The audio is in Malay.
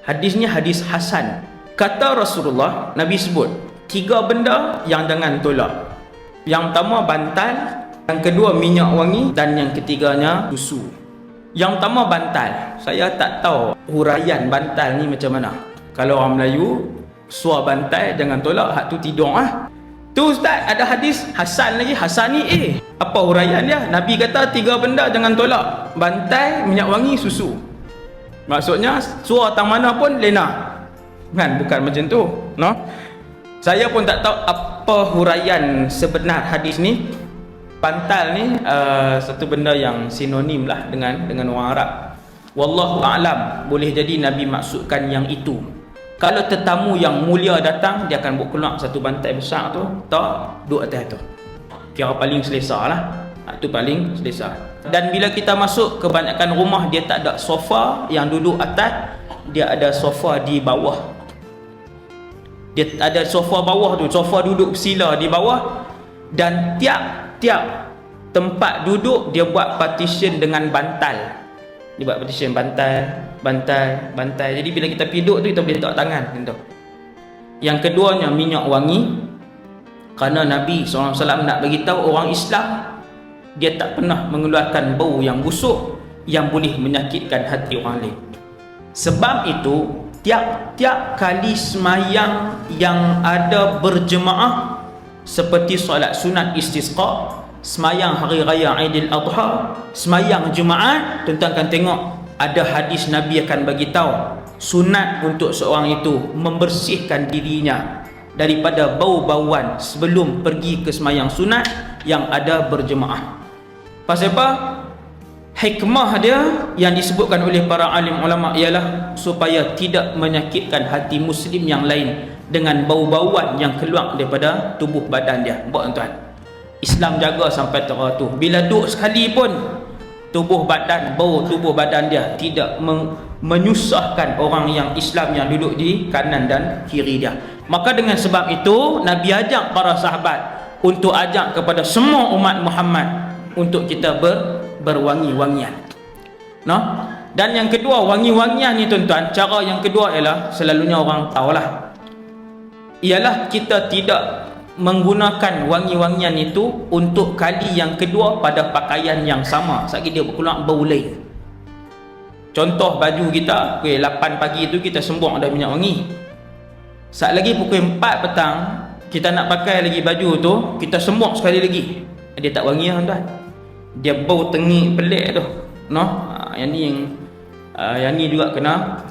Hadisnya hadis hasan. Kata Rasulullah, Nabi sebut 3 benda yang jangan tolak. Yang pertama bantal, yang kedua minyak wangi, dan yang ketiganya susu. Yang pertama bantal. Saya tak tahu huraian bantal ni macam mana. Kalau orang Melayu, suar bantal jangan tolak, hak tu tidur ah. Tu ustaz, ada hadis hasan lagi. Hasan ni apa huraian dia? Nabi kata 3 benda jangan tolak. Bantal, minyak wangi, susu. Maksudnya suar tang mana pun lena. Kan bukan macam tu, no? Saya pun tak tahu apa huraian sebenar hadis ni. Bantal ni satu benda yang sinonim lah dengan orang Arab. Wallahu a'lam, boleh jadi Nabi maksudkan yang itu. Kalau tetamu yang mulia datang, dia akan buat keluar satu bantal besar tu, tak duduk atas tu. Kira paling selesa lah. Tu paling selesa. Dan bila kita masuk, kebanyakan rumah dia tak ada sofa yang duduk atas, dia ada sofa di bawah. Dia ada sofa bawah tu, sofa duduk sila di bawah, dan tiap tempat duduk dia buat partition dengan bantal. Dia buat partition bantal. Jadi bila kita piduk tu, kita boleh letak tangan macam tu. Yang keduanya minyak wangi. Kerana Nabi SAW nak beritahu orang Islam, dia tak pernah mengeluarkan bau yang busuk yang boleh menyakitkan hati orang lain. Sebab itu tiap-tiap kali semayang yang ada berjemaah, seperti solat sunat istisqa, semayang hari raya Aidil Adha, semayang Jumaat, tuan-tuan akan tengok ada hadis Nabi akan bagi tahu sunat untuk seorang itu membersihkan dirinya daripada bau-bauan sebelum pergi ke semayang sunat yang ada berjemaah. Pasal apa? Hikmah dia yang disebutkan oleh para alim ulama ialah supaya tidak menyakitkan hati muslim yang lain dengan bau-bauan yang keluar daripada tubuh badan dia. Nampak tuan-tuan? Islam jaga sampai teratur. Bila duduk sekali pun bau tubuh badan dia tidak menyusahkan orang yang Islam yang duduk di kanan dan kiri dia. Maka dengan sebab itu Nabi ajak para sahabat untuk ajak kepada semua umat Muhammad untuk kita berwangi-wangian. No? Dan yang kedua, wangi-wangian ni tuan-tuan, cara yang kedua ialah selalunya orang tahulah, ialah kita tidak menggunakan wangi-wangian itu untuk kali yang kedua pada pakaian yang sama. Sekali dia berkeluar bau lain. Contoh baju kita, pukul 8 pagi tu kita sembuang ada minyak wangi. Saat lagi pukul 4 petang kita nak pakai lagi baju tu, kita sembuang sekali lagi. Dia tak wangi lah tuan. Dia bau tengik pelik tu. No? Yang ni juga kena